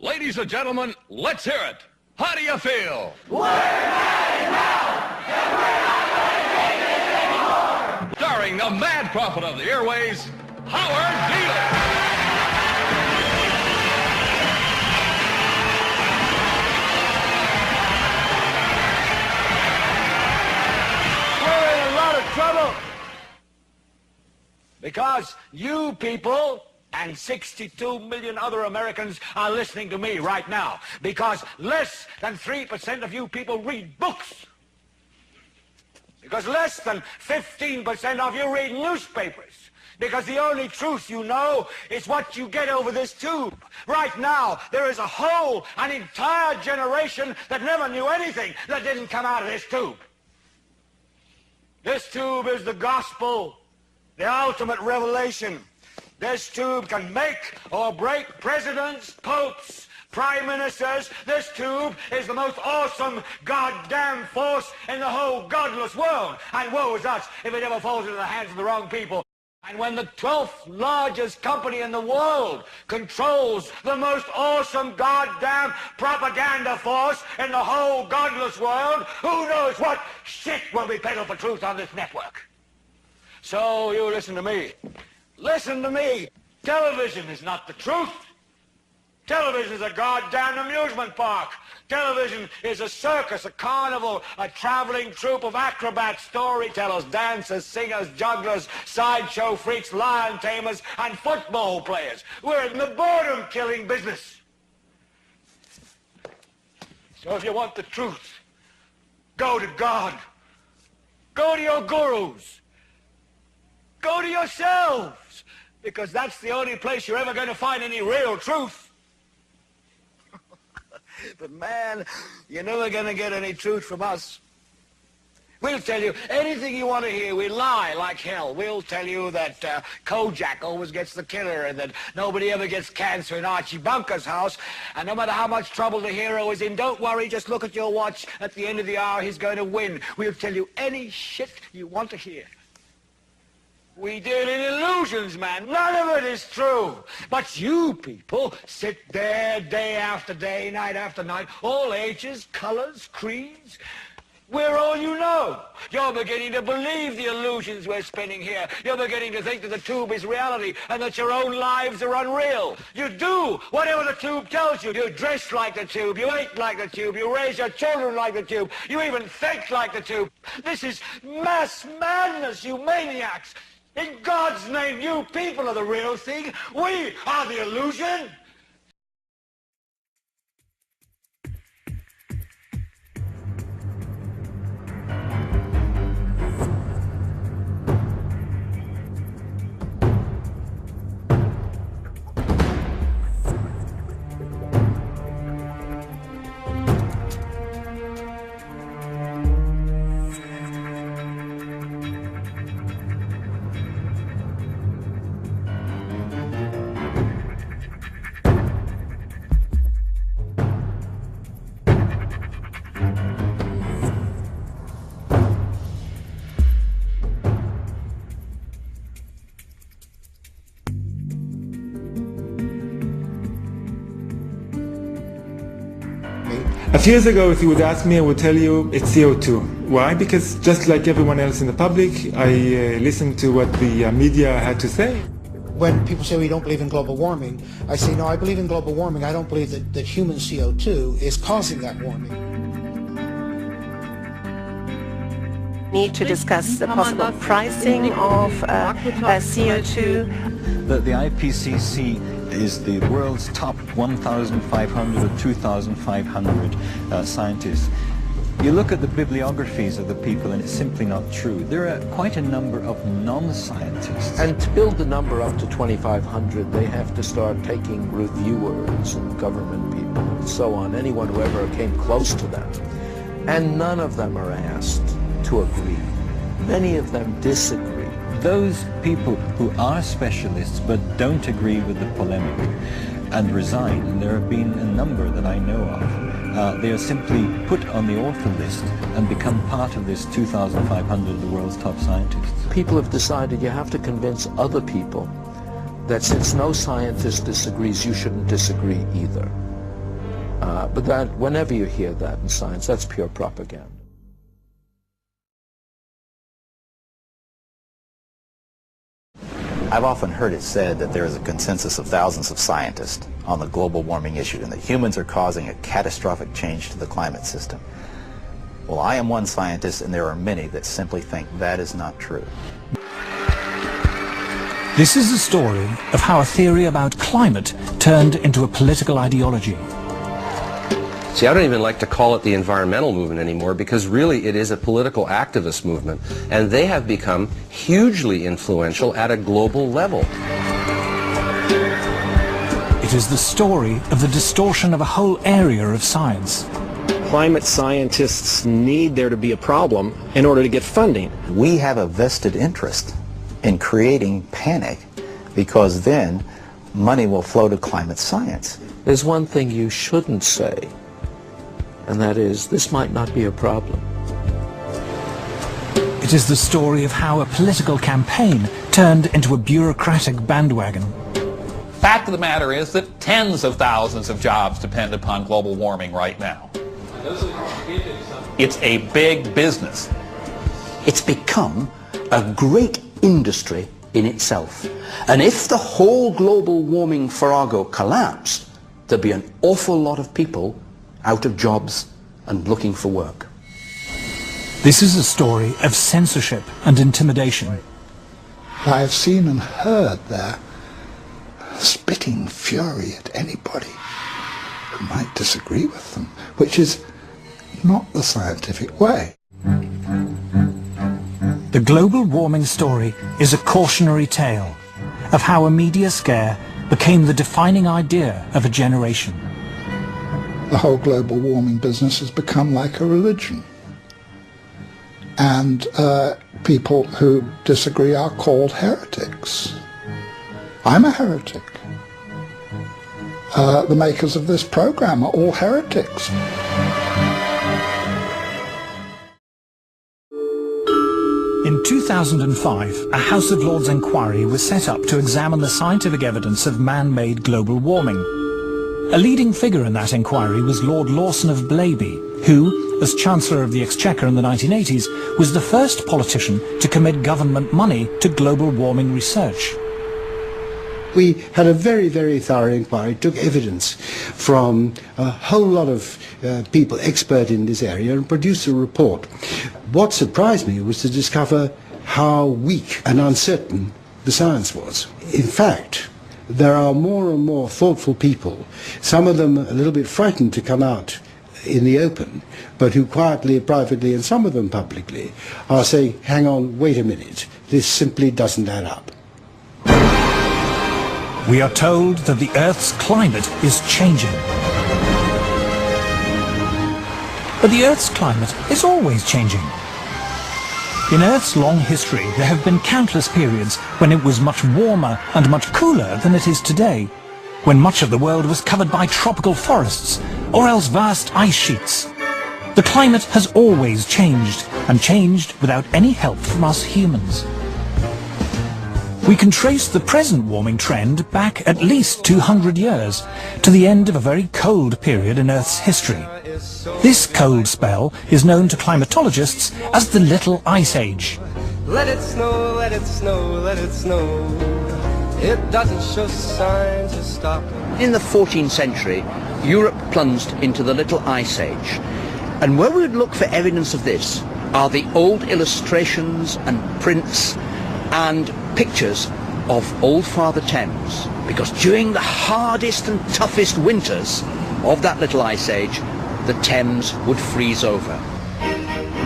Ladies and gentlemen, let's hear it. How do you feel? We're mad in hell, and we're not going to take this anymore. Starring the mad prophet of the airways, Howard Dealer. We're in a lot of trouble because you people and 62 million other Americans are listening to me right now, because less than 3% of you people read books, because less than 15% of you read newspapers, because the only truth you know is what you get over this tube. Right now, there is an entire generation that never knew anything that didn't come out of this tube. This tube is the gospel, the ultimate revelation. This tube can make or break presidents, popes, prime ministers. This tube is the most awesome goddamn force in the whole godless world. And woe is us if it ever falls into the hands of the wrong people. And when the 12th largest company in the world controls the most awesome goddamn propaganda force in the whole godless world, who knows what shit will be peddled for truth on this network. So you listen to me. Listen to me. Television is not the truth. Television is a goddamn amusement park. Television is a circus, a carnival, a traveling troupe of acrobats, storytellers, dancers, singers, jugglers, sideshow freaks, lion tamers, and football players. We're in the boredom-killing business. So if you want the truth, go to God. Go to your gurus. Go to yourselves, because that's the only place you're ever going to find any real truth. But man, you're never going to get any truth from us. We'll tell you anything you want to hear. We lie like hell. We'll tell you that Kojak always gets the killer, and that nobody ever gets cancer in Archie Bunker's house. And no matter how much trouble the hero is in, don't worry, just look at your watch. At the end of the hour, he's going to win. We'll tell you any shit you want to hear. We deal in illusions, man. None of it is true. But you people sit there day after day, night after night, all ages, colors, creeds. We're all you know. You're beginning to believe the illusions we're spinning here. You're beginning to think that the tube is reality and that your own lives are unreal. You do whatever the tube tells you. You dress like the tube. You eat like the tube. You raise your children like the tube. You even think like the tube. This is mass madness, you maniacs. In God's name, you people are the real thing. We are the illusion. A few years ago, if you would ask me, I would tell you it's CO2. Why? Because just like everyone else in the public, I listened to what the media had to say. When people say we don't believe in global warming, I say, no, I believe in global warming. I don't believe that human CO2 is causing that warming. Need to discuss the possible pricing of CO2. The IPCC is the world's top 1,500 or 2,500 scientists. You look at the bibliographies of the people and it's simply not true. There are quite a number of non-scientists. And to build the number up to 2,500, they have to start taking reviewers and government people and so on, anyone who ever came close to them. And none of them are asked to agree. Many of them disagree. Those people who are specialists but don't agree with the polemic and resign, and there have been a number that I know of, they are simply put on the author list and become part of this 2,500 of the world's top scientists. People have decided you have to convince other people that since no scientist disagrees, you shouldn't disagree either. But that, whenever you hear that in science, that's pure propaganda. I've often heard it said that there is a consensus of thousands of scientists on the global warming issue and that humans are causing a catastrophic change to the climate system. Well, I am one scientist, and there are many that simply think that is not true. This is the story of how a theory about climate turned into a political ideology. See, I don't even like to call it the environmental movement anymore, because really it is a political activist movement, and they have become hugely influential at a global level. It is the story of the distortion of a whole area of science. Climate scientists need there to be a problem in order to get funding. We have a vested interest in creating panic, because then money will flow to climate science. There's one thing you shouldn't say, and that is, this might not be a problem. It is the story of how a political campaign turned into a bureaucratic bandwagon. Fact of the matter is that tens of thousands of jobs depend upon global warming right now. It's a big business. It's become a great industry in itself. And if the whole global warming farrago collapsed, there'd be an awful lot of people out of jobs and looking for work. This is a story of censorship and intimidation. I have seen and heard their spitting fury at anybody who might disagree with them, which is not the scientific way. The global warming story is a cautionary tale of how a media scare became the defining idea of a generation. The whole global warming business has become like a religion. And people who disagree are called heretics. I'm a heretic. The makers of this program are all heretics. In 2005, a House of Lords inquiry was set up to examine the scientific evidence of man-made global warming. A leading figure in that inquiry was Lord Lawson of Blaby, who, as Chancellor of the Exchequer in the 1980s, was the first politician to commit government money to global warming research. We had a very, very thorough inquiry, took evidence from a whole lot of people expert in this area and produced a report. What surprised me was to discover how weak and uncertain the science was. In fact, there are more and more thoughtful people, some of them a little bit frightened to come out in the open, but who quietly, privately, and some of them publicly, are saying, hang on, wait a minute, this simply doesn't add up. We are told that the Earth's climate is changing. But the Earth's climate is always changing. In Earth's long history, there have been countless periods when it was much warmer and much cooler than it is today, when much of the world was covered by tropical forests, or else vast ice sheets. The climate has always changed, and changed without any help from us humans. We can trace the present warming trend back at least 200 years, to the end of a very cold period in Earth's history. This cold spell is known to climatologists as the Little Ice Age. Let it snow, let it snow, let it snow. It doesn't show signs of stopping. In the 14th century, Europe plunged into the Little Ice Age. And where we would look for evidence of this are the old illustrations and prints and pictures of old Father Thames, because during the hardest and toughest winters of that Little Ice Age, the Thames would freeze over.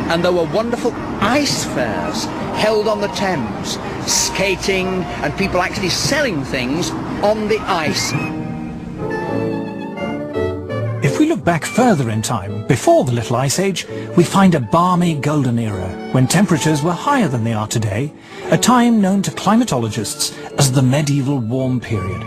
And there were wonderful ice fairs held on the Thames, skating and people actually selling things on the ice. If we look back further in time, before the Little Ice Age, we find a balmy golden era, when temperatures were higher than they are today, a time known to climatologists as the medieval warm period.